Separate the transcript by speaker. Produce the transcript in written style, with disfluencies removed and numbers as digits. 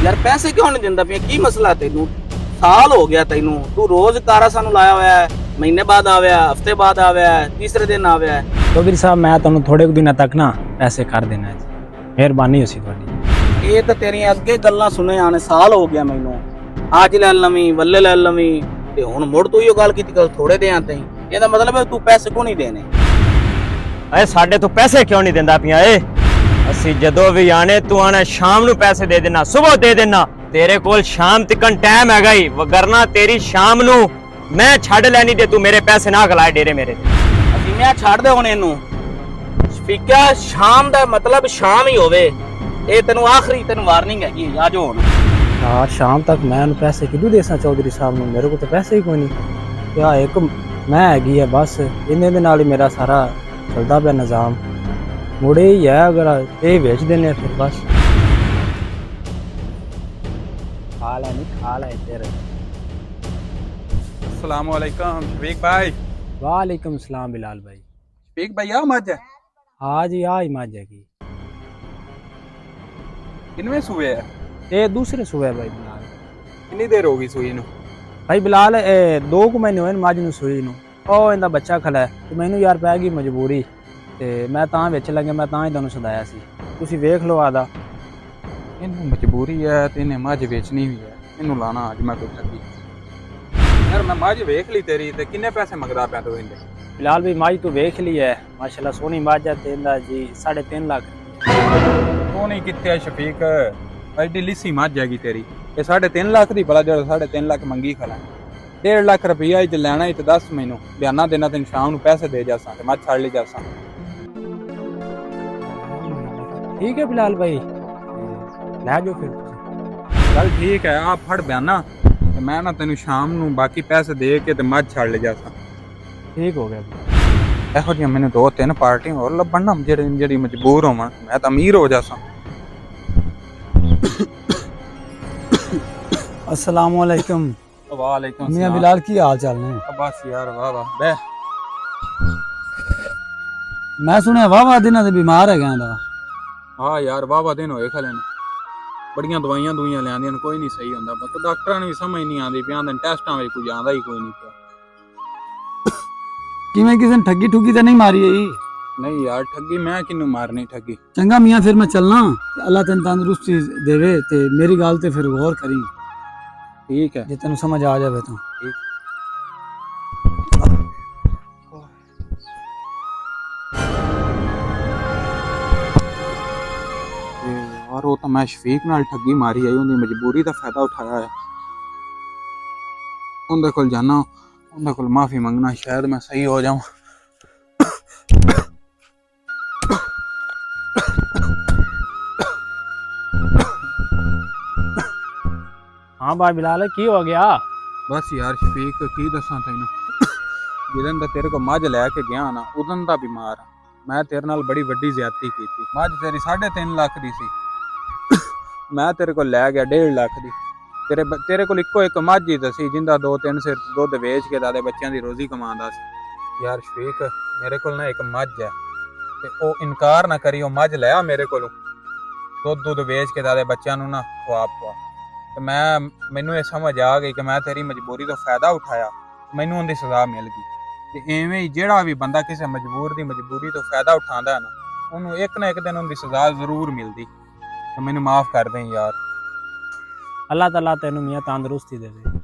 Speaker 1: ਯਾਰ ਪੈਸੇ ਕਿਉਂ ਨਹੀਂ ਦਿੰਦਾ ਪਿਆ? ਕੀ ਮਸਲਾ ਤੈਨੂੰ? ਸਾਲ ਹੋ ਗਿਆ ਤੈਨੂੰ, ਤੂੰ ਰੋਜ਼ ਕਾਰਾ ਸਾਨੂੰ ਲਾਇਆ ਹੋਇਆ ਹੈ, ਮਹੀਨੇ ਬਾਅਦ ਆਵਿਆ, ਹਫਤੇ ਬਾਅਦ ਆਵਿਆ, ਤੀਸਰੇ ਦਿਨ ਆਵਿਆ।
Speaker 2: ਚੌਧਰੀ ਸਾਹਿਬ ਮੈਂ ਤੁਹਾਨੂੰ ਥੋੜੇ ਕੁ ਦਿਨਾਂ ਤੱਕ ਨਾ ਪੈਸੇ ਕਰ ਦੇਣਾ ਜੀ, ਮਿਹਰਬਾਨੀ ਹੋਸੀ ਤੁਹਾਡੀ।
Speaker 1: ਇਹ ਤਾਂ ਤੇਰੀਆਂ ਅੱਗੇ ਗੱਲਾਂ ਸੁਣੇ ਆਣੇ, ਸਾਲ ਹੋ ਗਿਆ ਮੈਨੂੰ, ਅੱਜ ਲੈ ਲਵੀਂ ਵੱਲੇ ਲੈ ਲਵੀਂ, ਤੇ ਹੁਣ ਮੁੜ ਤੂੰ ਇਹੋ ਗੱਲ ਕੀਤੀ ਕੱਲ ਥੋੜੇ ਦਿਆਂ ਤੇ। ਇਹਦਾ ਮਤਲਬ ਹੈ ਤੂੰ ਪੈਸੇ ਕਿਉਂ ਨਹੀਂ ਦੇਣੇ?
Speaker 2: ਏ ਸਾਡੇ ਤੋਂ ਪੈਸੇ ਕਿਉਂ ਨਹੀਂ ਦਿੰਦਾ ਪਿਆ ਏ? ਅਸੀਂ ਜਦੋਂ ਵੀ ਆਣੇ ਤੂੰ ਆਣਾ ਸ਼ਾਮ ਨੂੰ ਪੈਸੇ ਦੇ ਦੇਣਾ, ਸਵੇਰ ਦੇ ਦੇਣਾ। ਤੇਰੇ ਕੋਲ ਸ਼ਾਮ ਤੱਕਨ ਟਾਈਮ ਹੈਗਾ ਹੀ, ਵਗਰਨਾ ਤੇਰੀ ਸ਼ਾਮ ਨੂੰ ਮੈਂ ਛੱਡ ਲੈਣੀ ਤੇ ਤੂੰ ਮੇਰੇ ਪੈਸੇ ਨਾ ਖਲਾਏ ਡੇਰੇ ਮੇਰੇ ਤੇ।
Speaker 1: ਅਸੀਂ ਮੈਂ ਛੱਡ ਦੇ ਹੁਣ ਇਹਨੂੰ। ਸਪੀਕਰ ਸ਼ਾਮ ਦਾ ਮਤਲਬ ਸ਼ਾਮ ਹੀ ਹੋਵੇ। ਇਹ ਤੈਨੂੰ ਆਖਰੀ ਤੈਨੂੰ ਵਾਰਨਿੰਗ ਹੈਗੀ, ਆ ਜੋ ਹੁਣ।
Speaker 2: यार शाम तक मैं पैसे किदू देसा चौधरी साहब ने? मेरे को तो पैसे ही कोई नहीं। क्या एक मैं हैगी है बस, इन्हें दे नाल ही मेरा सारा चलता पे निजाम मुड़े ही है। अगर ये बेच देने फिर बस खाल है नहीं खाल है तेरे।
Speaker 3: अस्सलाम वालेकुम शफीक भाई।
Speaker 2: वालेकुम सलाम बिलाल भाई।
Speaker 3: शफीक भाई आ मज है?
Speaker 2: हाँ जी हाँ ही मज है की।
Speaker 3: इनमें सुए है?
Speaker 2: ये दूसरे सुबह भाई बिलाल।
Speaker 3: कितनी देर होगी सुई नु?
Speaker 2: भाई बिलाल 2 महीने हुए मज नूं सूई नूं। ਉਹ ਇਹਦਾ ਬੱਚਾ ਖਲਾ ਹੈ ਤੇ ਮੈਨੂੰ ਯਾਰ ਪੈ ਗਈ ਮਜਬੂਰੀ ਤੇ ਮੈਂ ਤਾਂ ਵਿੱਚ ਲੱਗਿਆ, ਮੈਂ ਤਾਂ ਹੀ ਤੁਹਾਨੂੰ ਸਦਾਇਆ ਸੀ। ਤੁਸੀਂ ਵੇਖ ਲਓ ਆਦਾ।
Speaker 3: ਇਹਨੂੰ ਮਜਬੂਰੀ ਹੈ ਤੇ ਇਹਨੇ ਮੱਝ ਵੇਚਣੀ ਵੀ ਹੈ, ਇਹਨੂੰ ਲਾਣਾ ਅੱਜ ਮੈਂ ਕੋਈ ਠੱਗੀ। ਯਾਰ ਮੈਂ ਮੱਝ ਵੇਖ ਲਈ ਤੇਰੀ, ਤੇ ਕਿੰਨੇ ਪੈਸੇ ਮੰਗਦਾ ਪਿਆ ਤੂੰ ਇਹਦੇ?
Speaker 2: ਫਿਲਹਾਲ ਵੀ ਮੱਝ ਤੂੰ ਵੇਖ ਲਈ ਹੈ, ਮਾਸ਼ਾਅੱਲਾ ਸੋਹਣੀ ਮੱਝ ਹੈ ਤੇ ਇਹਦਾ ਜੀ 3.5 ਲੱਖ।
Speaker 3: ਉਹ ਨਹੀਂ ਕਿੱਥੇ ਆ ਸ਼ਫੀਕ, ਐਡੀ ਲਿੱਸੀ ਮੱਝ ਹੈਗੀ ਤੇਰੀ। ਇਹ 3.5 ਲੱਖ ਦੀ ਭਲਾ ਜਿਹੜਾ 3.5 ਲੱਖ ਮੰਗੀ ਖਲਾ। 1.5 ਲੱਖ ਰੁਪਈਆ ਹੀ ਤੇ ਲੈਣਾ ਹੀ ਤੇ ਦੱਸ ਮੈਨੂੰ, ਬਿਆਨਾ ਦੇਣਾ ਤੈਨੂੰ ਸ਼ਾਮ ਨੂੰ ਪੈਸੇ ਦੇ ਜਾਸਾਂ ਤੇ ਮੱਝ ਛੱਡ ਲਈ ਜਾਸਾਂ।
Speaker 2: ਠੀਕ ਹੈ ਫਿਲਹਾਲ ਭਾਈ, ਲੈ ਜਾਓ ਫਿਰ ਤੁਸੀਂ।
Speaker 3: ਚੱਲ ਠੀਕ ਹੈ, ਆ ਫੜ ਬਿਆਨਾ ਤੇ ਮੈਂ ਨਾ ਤੈਨੂੰ ਸ਼ਾਮ ਨੂੰ ਬਾਕੀ ਪੈਸੇ ਦੇ ਕੇ ਤੇ ਮੱਝ ਛੱਡ ਲਈ ਜਾਸਾਂ।
Speaker 2: ਠੀਕ ਹੋ ਗਿਆ।
Speaker 3: ਇਹੋ ਜਿਹੀਆਂ ਮੈਨੂੰ 2-3 ਪਾਰਟੀਆਂ ਹੋਰ ਲੱਭਣ ਨਾ ਜਿਹੜੀ ਮਜਬੂਰ ਹੋਵਾਂ, ਮੈਂ ਤਾਂ ਅਮੀਰ ਹੋ ਜਾਸਾਂ।
Speaker 4: अस्सलाम वालेकुम।
Speaker 3: वालेकुम
Speaker 4: मियां बिलाल की हाल चाल ने?
Speaker 3: बस यार वाह वाह बे।
Speaker 4: मैं सुने वाह दिनों से बीमार है गया।
Speaker 3: हाँ यार वाह दिन होए खले ने, बड़ियां दवाइयां दुइयां लियांदियां ने, कोई नहीं सही होंदा। बस डॉक्टरां ने भी समझ नहीं आंदी पिया, टेस्टां विच कुछ आंदा ही कोई नहीं पिया।
Speaker 4: किवें किसी ने ठगी ठुगी तो नहीं मारी है?
Speaker 3: नहीं यार ठगी मैं किन्नू मारनी ठगी।
Speaker 4: चंगा मियां फिर मैं चलना, अल्लाह तेन तंदुरुस्ती देवे ते मेरी गल ते फिर गौर करी।
Speaker 3: ठीक है
Speaker 4: जे तेन समझ आ जाए तो
Speaker 3: ठीक। यार वो तो मैं शफीक नाल ठगी मारी आई, उन्हें मजबूरी का फायदा उठाया है। उनके कोल जाना, उनके कोल माफी मंगना, शायद मैं सही हो जाऊं।
Speaker 2: हाँ भाई बिलाल की हो गया?
Speaker 3: बस यार शफीक की दसा तेनू, जिदन दा तेरे को मझ लैके गया ना उदन दा बीमार। मैं तेरे नाल बड़ी वड्डी ज्यादती की थी। मझ तेरी 3.5 लाख दी सी, मैं तेरे को लै गया 1.5 लाख दी। तेरे को इक्को एक मझ ही दसी जिंदा 2-3 सिर दुध वेच के दादे बच्चों की रोजी कमांदा सी। यार शफीक मेरे को ना एक मझ है ते ओ इनकार ना करी, ओ मझ लिया मेरे को दुध वेच के दादे बच्चों ना खुआ पुआ। मैनू ये समझ आ गई कि मैं तेरी मजबूरी तो फायदा उठाया, मैनू उनकी सज़ा मिल गई। ते इवें ही जेड़ा भी बंदा किसी मजबूर दी मजबूरी तो फायदा उठांदा है ना, उन्होंने एक ना एक दिन उनकी सज़ा जरूर मिलती। तो मैनू माफ़ कर दें यार।
Speaker 2: अल्लाह ताला तेनू मियां तंदुरुस्ती देवे।